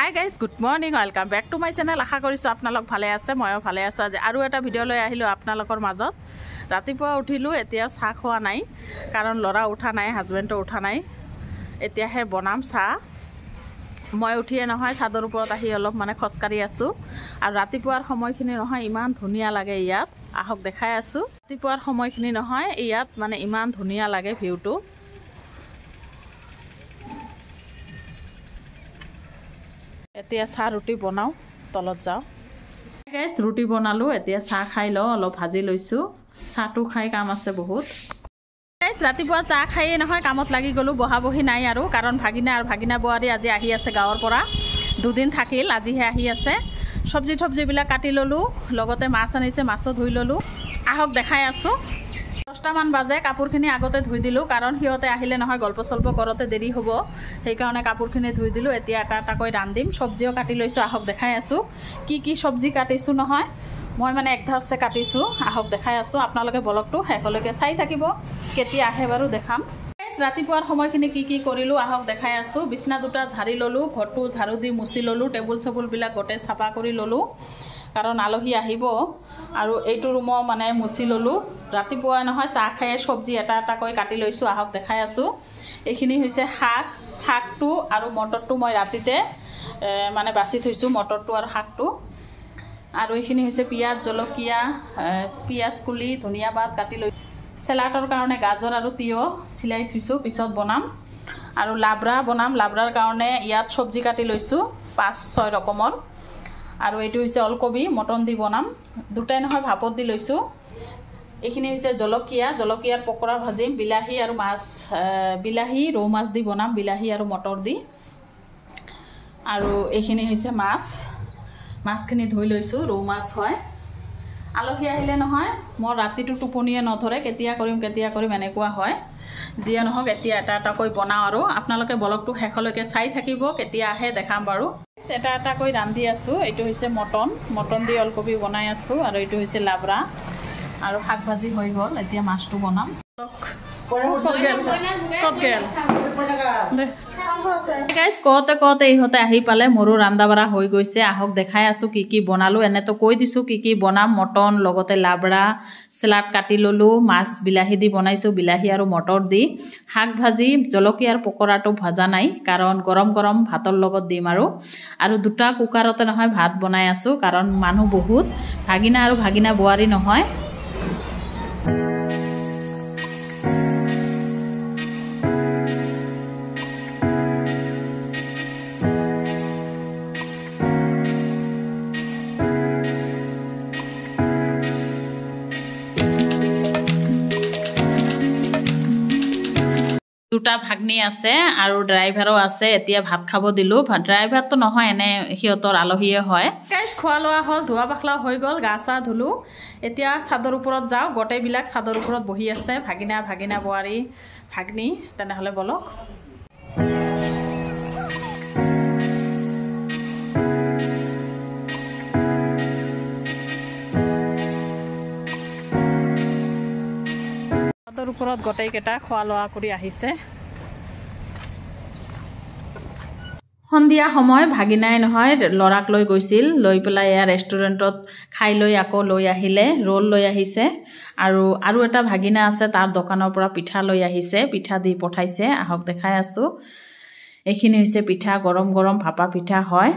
High guys good morning welcome back to my channel. আশা কৰিছোঁ আপোনালোক ভালে আছে, ময়ো ভালে আছোঁ। আজি আৰু এটা ভিডিঅ' লৈ আহিলোঁ আপোনালোকৰ মাজত। ৰাতিপুৱা উঠিলোঁ, এতিয়াও চাহ খোৱা নাই কাৰণ ল'ৰা উঠা নাই, হাজবেণ্ডো উঠা নাই। এতিয়াহে বনাম চাহ। মই উঠিয়ে নহয় চাদৰ ওপৰত আহি অলপ খোজকাঢ়ি আছোঁ। আৰু ৰাতিপুৱাৰ সময়খিনি নহয় ইমান ধুনীয়া লাগে ইয়াত, আহক দেখাই আছোঁ। ৰাতিপুৱাৰ সময়খিনি নহয় ইয়াত ইমান ধুনীয়া লাগে ভিউটো। এতিয়া চাহ ৰুটি বনাওঁ, তলত যাওঁ। গাইজ ৰুটি বনালোঁ, এতিয়া চাহ খাই লওঁ, অলপ ভাজি লৈছোঁ। চাহটো খাই কাম আছে বহুত। গাইজ ৰাতিপুৱা চাহ খাইয়ে নহয় কামত লাগি গ'লোঁ, বহা বহি নাই আৰু, কাৰণ ভাগিনা আৰু ভাগিনা বোৱাৰী আজি আহি আছে গাঁৱৰ পৰা। দুদিন থাকিল, আজিহে আহি আছে। চব্জিবিলাক কাটি ল'লোঁ, লগতে মাছ আনিছে, মাছো ধুই ল'লোঁ। আহক দেখাই আছোঁ। 10টামান বাজে, কাপোৰখিনি আগতে ধুই দিলোঁ কাৰণ সিহঁতে আহিলে নহয় গল্প চল্প কৰোঁতে দেৰি হ'ব, সেইকাৰণে কাপোৰখিনি ধুই দিলোঁ। এতিয়া এটা এটাকৈ ৰান্ধিম। চব্জিও কাটি লৈছোঁ, আহক দেখাই আছোঁ। কি চব্জি কাটিছোঁ নহয়, মই একধাৰছে কাটিছোঁ, আহক দেখাই আছোঁ। আপোনালোকে ব্লগটো শেষলৈকে চাই থাকিব, কেতিয়া আহে বাৰু দেখাম। ৰাতিপুৱাৰ সময়খিনি কি কৰিলোঁ আহক দেখাই আছোঁ। বিছনা দুটা ঝাৰি ল'লোঁ, ঘৰটো ঝাৰু দি মুচি ল'লোঁ, টেবুল চেবুলবিলাক গোটেই চাফা কৰি ল'লোঁ কাৰণ আলহী আহিব। আৰু এইটো ৰুমো মুচি ল'লোঁ। ৰাতিপুৱা নহয় চাহ খায়ে চব্জি এটা এটাকৈ কাটি লৈছোঁ, আহক দেখাই আছোঁ। এইখিনি হৈছে শাকটো আৰু মটৰটো মই ৰাতিতে বাছি থৈছোঁ, মটৰটো আৰু শাকটো। আৰু এইখিনি হৈছে পিঁয়াজ, জলকীয়া, পিঁয়াজ কুলি, ধনিয়া পাত কাটি লৈছোঁ। চেলাডৰ কাৰণে গাজৰ আৰু তিয়ঁহ চিলাই থৈছোঁ, পিছত বনাম। আৰু লাবৰা বনাম, লাবৰাৰ কাৰণে ইয়াত চব্জি কাটি লৈছোঁ 5-6 ৰকমৰ। আৰু এইটো হৈছে ওলকবি, মটন দি বনাম। দুটাই নহয় ভাপত দি লৈছোঁ। এইখিনি হৈছে জলকীয়াৰ পকৰা ভাজিম, বিলাহী আৰু মাছ, বিলাহী ৰৌ মাছ দি বনাম, বিলাহী আৰু মটৰ দি। আৰু এইখিনি হৈছে মাছখিনি ধুই লৈছোঁ, ৰৌ মাছ হয়। আলহী আহিলে নহয় মোৰ ৰাতিটো টোপনিয়ে নধৰে, কেতিয়া কৰিম এনেকুৱা হয়। যিয়ে নহওক এতিয়া এটা এটাকৈ বনাওঁ আৰু আপোনালোকে ব্লগটো শেষলৈকে চাই থাকিব, কেতিয়া আহে দেখাম বাৰু। এটা এটাকৈ ৰান্ধি আছোঁ। এইটো হৈছে মটন দি ওলকবি বনাই আছোঁ। আৰু এইটো হৈছে লাবৰা আৰু শাক ভাজি হৈ গ'ল, এতিয়া মাছটো বনাম। কওঁতে ইহঁতে আহি পালে, মোৰো ৰান্ধা বাঢ়া হৈ গৈছে। আহক দেখাই আছোঁ কি বনালোঁ। এনেতো কৈ দিছোঁ কি বনাম, মটন লগতে লাবৰা, চেলাড কাটি ল'লোঁ, মাছ বিলাহী দি বনাইছোঁ, বিলাহী আৰু মটৰ দি। শাক ভাজি, জলকীয়াৰ পকৰাটো ভজা নাই কাৰণ গৰম ভাতৰ লগত দিম। আৰু দুটা কুকাৰতে নহয় ভাত বনাই আছোঁ কাৰণ মানুহ বহুত, ভাগিনা আৰু ভাগিনা বোৱাৰী নহয়। দুটা ভাগনি আছে আৰু ড্ৰাইভাৰো আছে। এতিয়া ভাত খাব দিলোঁ। ড্ৰাইভাৰটো নহয়, এনে সিহঁতৰ আলহীয়ে হয়। খোৱা লোৱা হ'ল, ধোৱা পখলা হৈ গ'ল, গা চা ধুলোঁ। এতিয়া চাদৰ ওপৰত যাওঁ। গোটেইবিলাক চাদৰ ওপৰত বহি আছে, ভাগিনা বোৱাৰী, ভাগনি। তেনেহ'লে বলক। চাদৰ ওপৰত গোটেইকেইটা খোৱা লোৱা কৰি আহিছে। সন্ধিয়া সময় ভাগিনাই নহয় ল'ৰাক লৈ গৈছিল, লৈ পেলাই এয়া ৰেষ্টুৰেণ্টত খাই লৈ আকৌ লৈ আহিলে, ৰোল লৈ আহিছে। আৰু এটা ভাগিনা আছে, তাৰ দোকানৰ পৰা পিঠা লৈ আহিছে, পিঠা দি পঠাইছে, আহক দেখাই আছোঁ। এইখিনি হৈছে পিঠা, গৰম ভাপা পিঠা হয়।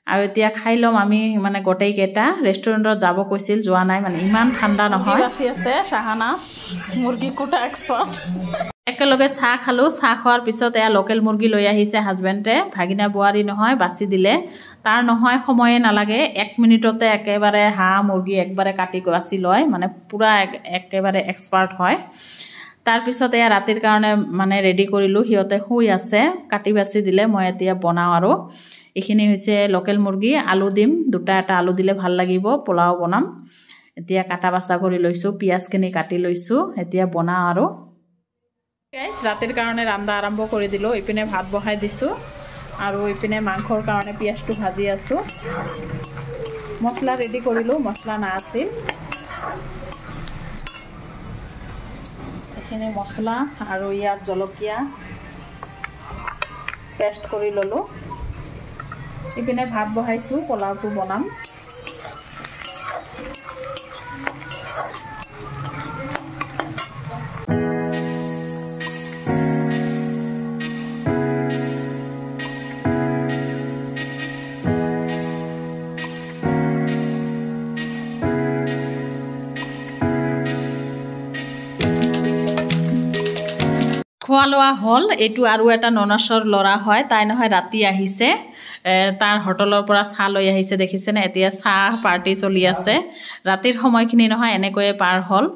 আৰু এতিয়া খাই ল'ম আমি গোটেইকেইটা। ৰেষ্টুৰেণ্টত যাব কৈছিল, যোৱা নাই, ইমান ঠাণ্ডা নহয়। বাচি আছে চাহানাজ, মুৰ্গী কোটা এক্সপাৰ্ট। একেলগে চাহ খালোঁ। চাহ খোৱাৰ পিছত এয়া লোকেল মুৰ্গী লৈ আহিছে হাজবেণ্ডে, ভাগিনা বোৱাৰী নহয় বাছি দিলে। তাৰ নহয় সময়ে নালাগে, 1 মিনিটতে একেবাৰে হাঁহ মুৰ্গী একবাৰে কাটি বাছি লয়, পূৰা একেবাৰে এক্সপাৰ্ট হয়। তাৰপিছত এয়া ৰাতিৰ কাৰণে ৰেডি কৰিলোঁ। সিহঁতে শুই আছে, কাটি বাছি দিলে, মই এতিয়া বনাওঁ। আৰু এইখিনি হৈছে লোকেল মুৰ্গী, আলু দিম, এটা আলু দিলে ভাল লাগিব, পোলাও বনাম। এতিয়া কাটা বাছা কৰি লৈছোঁ, পিঁয়াজখিনি কাটি লৈছোঁ, এতিয়া বনাওঁ। আৰু ৰাতিৰ কাৰণে ৰান্ধা আৰম্ভ কৰি দিলোঁ। ইপিনে ভাত বহাই দিছোঁ আৰু ইপিনে মাংসৰ কাৰণে পিঁয়াজটো ভাজি আছোঁ। মছলা ৰেডি কৰিলোঁ, মছলা নাছিল। এইখিনি মছলা আৰু ইয়াত জলকীয়া পেষ্ট কৰি ল'লোঁ। ইপিনে ভাত বহাইছোঁ পোলাওটো বনাম খোৱা লোৱা হ'ল এইটো আৰু এটা ননাসৰ ল'ৰা হয় তাই নহয় ৰাতি আহিছে তাৰ হোটেলৰ পৰা চাহ লৈ আহিছে দেখিছেনে এতিয়া চাহ পাৰ্টি চলি আছে ৰাতিৰ সময়খিনি নহয় এনেকৈয়ে পাৰ হ'ল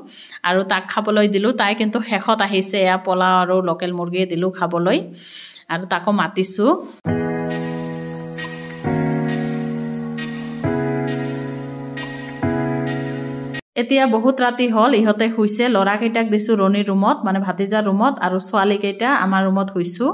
আৰু তাক খাবলৈ দিলোঁ তাই কিন্তু শেষত আহিছে এয়া পোলাও আৰু লোকেল মুৰ্গী দিলোঁ খাবলৈ আৰু তাকো মাতিছোঁ এতিয়া বহুত ৰাতি হ'ল ইহঁতে শুইছে ল'ৰাকেইটাক দিছোঁ ৰণীৰ ৰুমত মানে ভাতিজাৰ ৰুমত আৰু ছোৱালীকেইটা আমাৰ ৰুমত শুইছোঁ